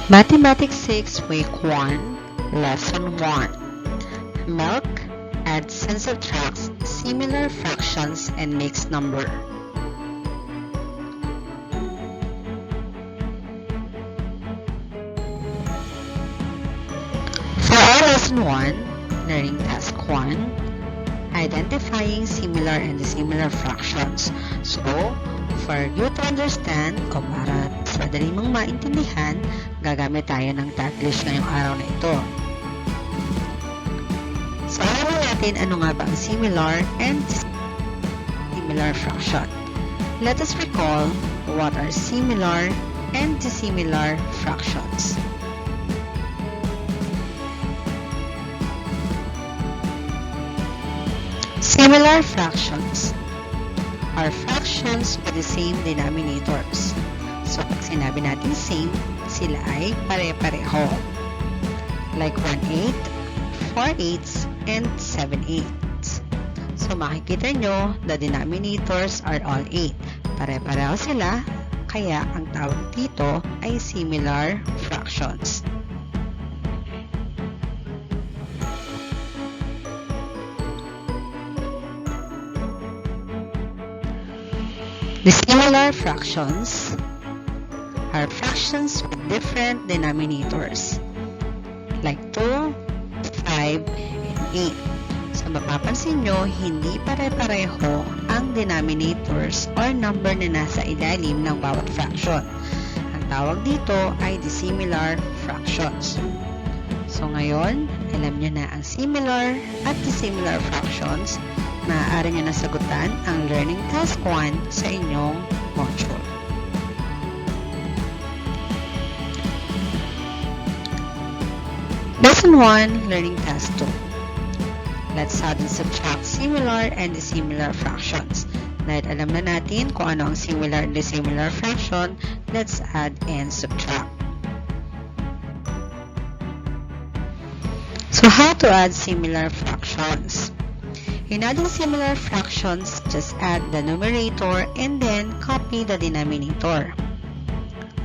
Mathematics 6 Week 1 Lesson 1 Melc adds and subtracts similar fractions and mixed number. For our Lesson 1, Learning Task 1, Identifying similar and dissimilar fractions. So, for you to understand o para mas madali mong maintindihan, gagamit tayo ng Taglish ngayong araw na ito. So, alamin natin ano nga ba ang similar and dissimilar fraction. Let us recall what are similar and dissimilar fractions. Similar fractions are fractions with the same denominators. So, pag sinabi natin same, sila ay pare-pareho. Like 1/8, 4/8, and 7/8. So, makikita nyo, the denominators are all 8. Pare-pareho sila, kaya ang tawag dito ay similar fractions. Dissimilar fractions are fractions with different denominators, like 2, 5, and 8. So, mapapansin nyo, hindi pare-pareho ang denominators or number na nasa ilalim ng bawat fraction. Ang tawag dito ay dissimilar fractions. So, ngayon, alam nyo na ang similar at dissimilar fractions. Maaari nyo nasagutan ang Learning Task 1 sa inyong module. Lesson 1, Learning Task 2. Let's add and subtract similar and dissimilar fractions. Dahil alam na natin kung ano ang similar and dissimilar fraction, let's add and subtract. So, how to add similar fractions? In adding similar fractions, just add the numerator and then copy the denominator.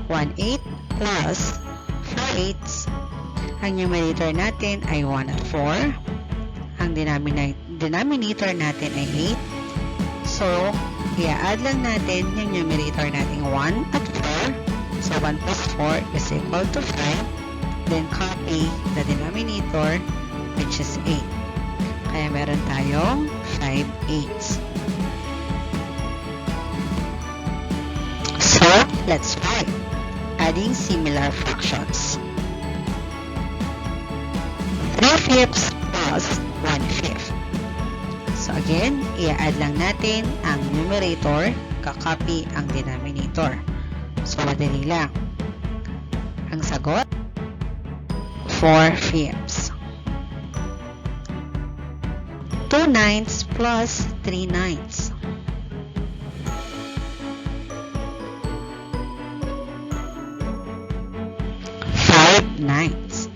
1/8 plus 4/8. Ang numerator natin ay 1 at 4. Ang denominator natin ay 8. So, i-add lang natin yung numerator natin 1 at 4. So, 1 plus 4 is equal to 5. Then, copy the denominator, which is 8. Kaya meron tayong 5/8. So, let's try adding similar fractions. 3/5 plus 1/5. So again, i-add lang natin ang numerator, kakopy ang denominator. So, madali lang. Ang sagot, 4/5. 2/9 plus 3/9. 5/9.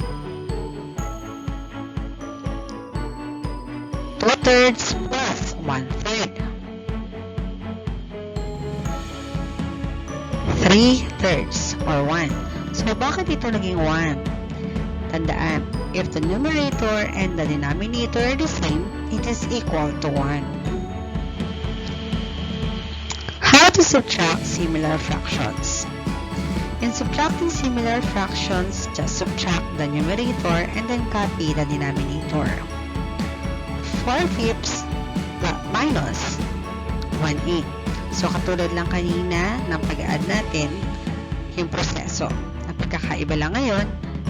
2/3 plus 1/3. 3/3 or 1. So, bakit ito naging 1? Tandaan, if the numerator and the denominator are the same, it is equal to 1. How to subtract similar fractions? In subtracting similar fractions, just subtract the numerator and then copy the denominator. 4/5 minus 1/8. So, katulad lang kanina ng pag-add natin yung proseso. Ang pagkakaiba lang ngayon,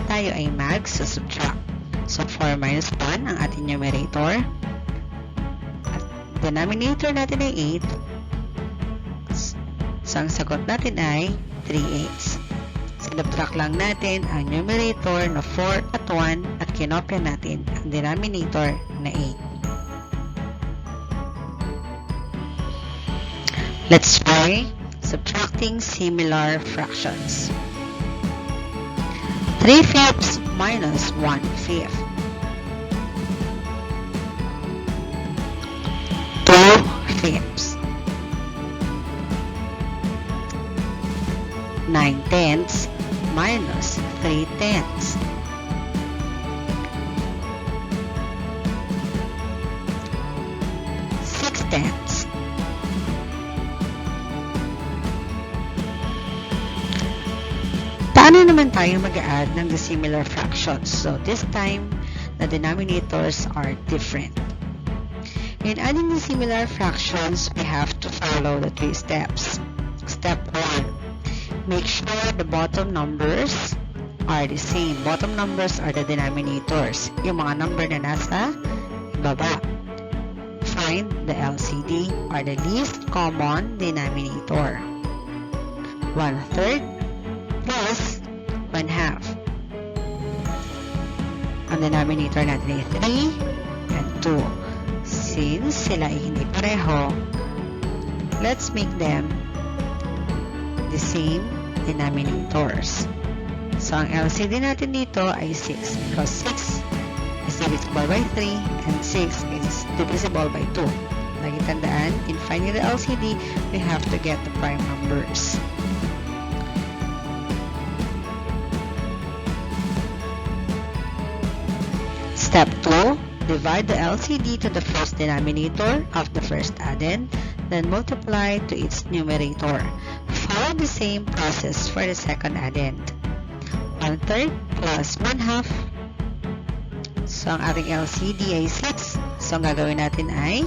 tayo ay mag-subtract. So, 4 minus 1 ang ating numerator. At denominator natin ay 8. So, ang sagot natin ay 3/8. Sinubtract lang natin ang numerator na 4 at 1 at kinopya natin ang denominator na 8. Let's try subtracting similar fractions. 3/5 minus 1/5. 2/5. 9/10 minus 3/10. 6/10. Paano naman tayo mag-add ng dissimilar fractions? So this time, the denominators are different. In adding dissimilar fractions, we have to follow the 3 steps. Step 1. Make sure the bottom numbers are the same. Bottom numbers are the denominators. Yung mga number na nasa baba. Find the LCD or the least common denominator. 1/3 plus 1/2. Ang denominator natin ay 3 and 2. Since sila ay hindi pareho, let's make them the same denominators. So, ang LCD natin dito ay 6 because 6 is divisible by 3 and 6 is divisible by 2. Lagi tandaan, in finding the LCD, we have to get the prime numbers. Step 2. Divide the LCD to the first denominator of the first addend, then multiply to its numerator. Follow the same process for the second addend. 1/3 plus 1/2. So, ang ating LCD ay 6. So, ang gagawin natin ay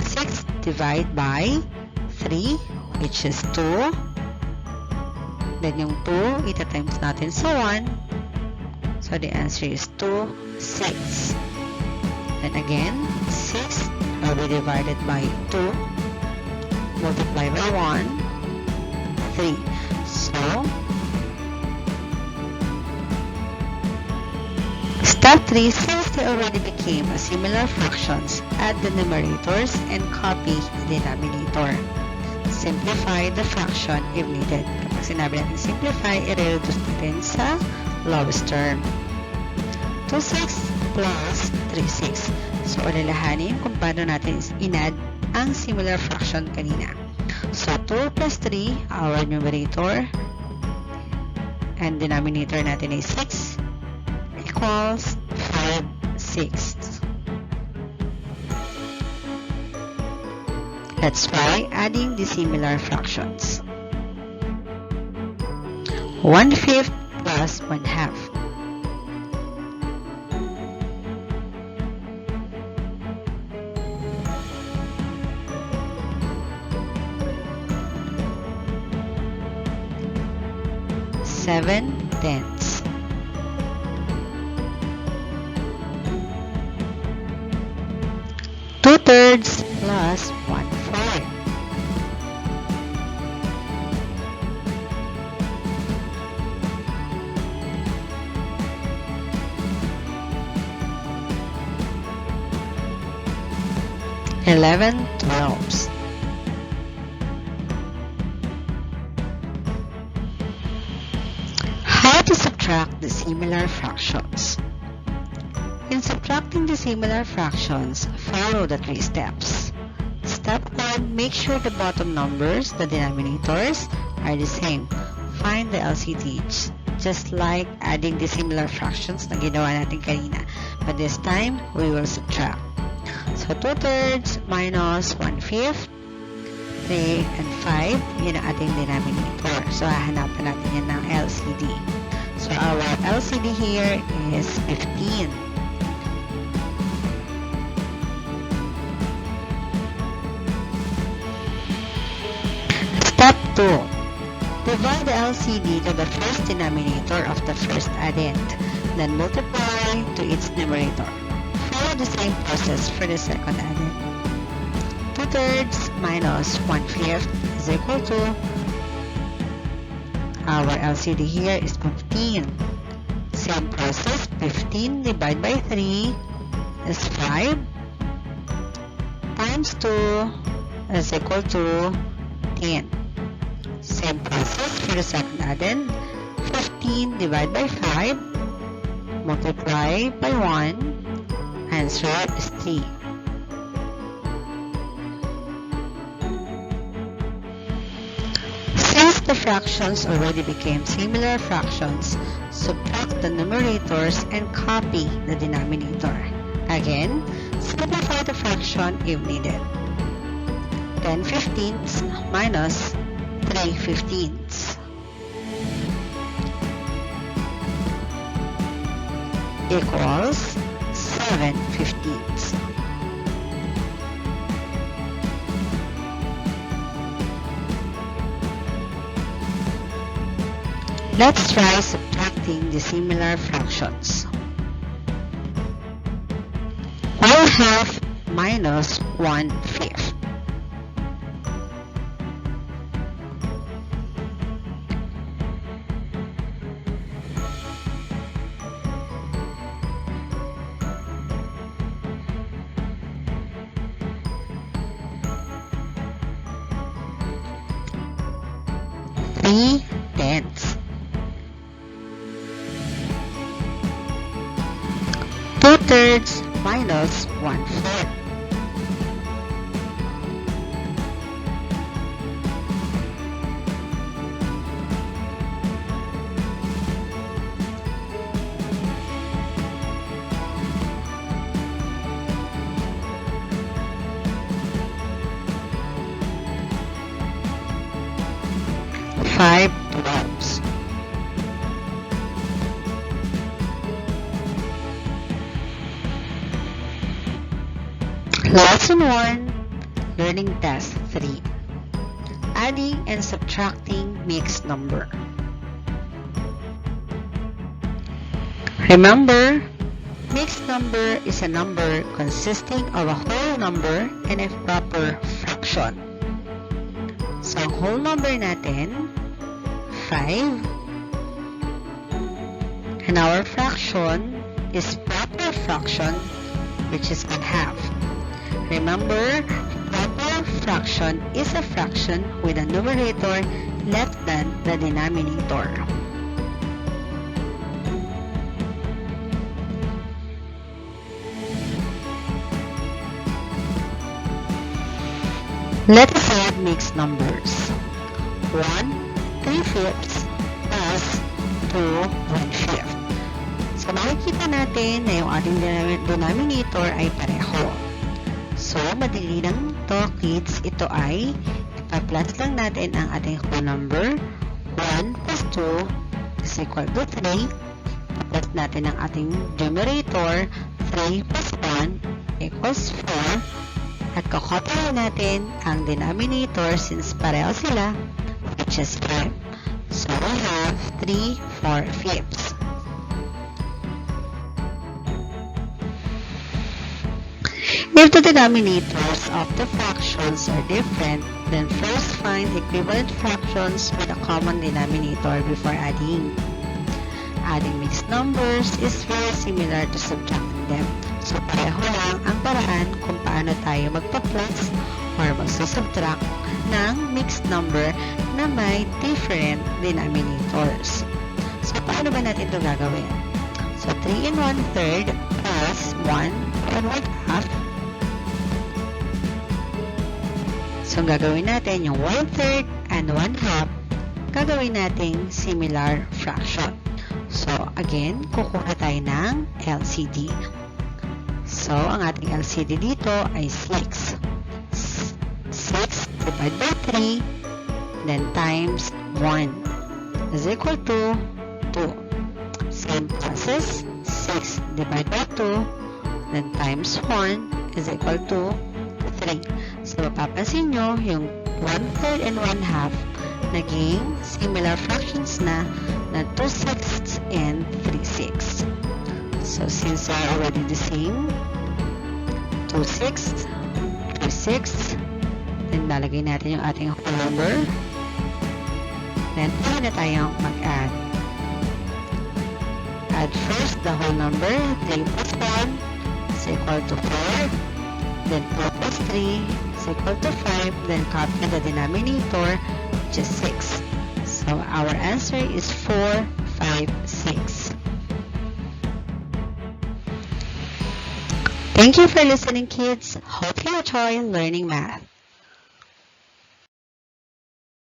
6 divide by 3, which is 2. Then, yung 2, ita-times natin sa 1. So, the answer is 2, 6. Then again, 6 will be divided by 2, multiply by 1, 3. So, step 3, since they already became a similar fractions, add the numerators and copy the denominator. Simplify the fraction if needed. Kapag sinabi natin simplify, i-reduce natin sa lowest term. 2/6 plus 3/6. So, alalahanin kung paano natin in-add ang similar fraction kanina. So, 2 plus 3, our numerator, and denominator natin ay 6, equals 5/6. Let's try adding dissimilar fractions. 1/5 plus 1/2. 7/10. 2/3 plus 1/4. 11/12. How to subtract dissimilar fractions? In subtracting dissimilar fractions, follow the 3 steps. Step 1, make sure the bottom numbers, the denominators, are the same. Find the LCDs, just like adding dissimilar fractions na ginawa natin kanina. But this time, we will subtract. So, 2/3 minus 1/5, 3 and 5, yun ang ating denominator. So, hahanapan natin yan ng LCD. So, our LCD here is 15. Step 2. Divide the LCD to the first denominator of the first addend, then multiply to its numerator. Follow the same process for the second addend. 2/3 minus 1/5 is equal to, our LCD here is 15. Same process, 15 divided by 3 is 5 times 2 is equal to 10. Same process for the second addend. 15 divided by 5, multiply by 1, answer is 3. Since of the fractions already became similar fractions, subtract the numerators and copy the denominator. Again, simplify the fraction if needed. 10/15 minus 3/15 equals 7/15. Let's try subtracting dissimilar fractions. 1/2 minus 1/5. Three tenths. 2/3 minus 1/4. Five twelves. Lesson 1, Learning Test 3. Adding and subtracting mixed number. Remember, mixed number is a number consisting of a whole number and a proper fraction. So, ang whole number natin, 5. And our fraction is proper fraction, which is 1/2. Remember, proper fraction is a fraction with a numerator less than the denominator. Let us add mixed numbers. 1 3/5 plus 2 1/5. So, makikita natin na yung ating denominator ay pareho. So, madali lang to, kids. Ito ay ipa-plus lang natin ang ating whole number. 1 plus 2 is equal to 3. Plus natin ang ating numerator. 3 plus 1 equals 4. At kakopya natin ang denominator since pareho sila, which is 5. So, we have 3 4/5. If the denominators of the fractions are different, then first find equivalent fractions with a common denominator before adding. Adding mixed numbers is very similar to subtracting them. So, pareho lang ang paraan kung paano tayo magpa-plus or magsusubtract ng mixed number na may different denominators. So, paano ba natin ito gagawin? So, 3 1/3 plus 1 1/2. So, gagawin natin yung 1/3 and 1/2, gagawin nating similar fraction. So, again, kukuha tayo ng LCD. So, ang ating LCD dito ay 6. 6 divided by 3, then times 1 is equal to 2. Same process, 6 divided by 2, then times 1 is equal to 3. So, mapapansin nyo, yung 1/3 and 1/2 naging similar fractions na 2/6 and 3/6. So, since they're already the same, 2/6, 3/6, then lalagay natin yung ating whole number. Then, pwede na tayong mag-add. Add first the whole number, 3 plus 1 is equal to 4. Then 4 plus 3 is equal to 5. Then copy the denominator, which is 6. So our answer is 4, 5, 6. Thank you for listening, kids. Hope you enjoy learning math.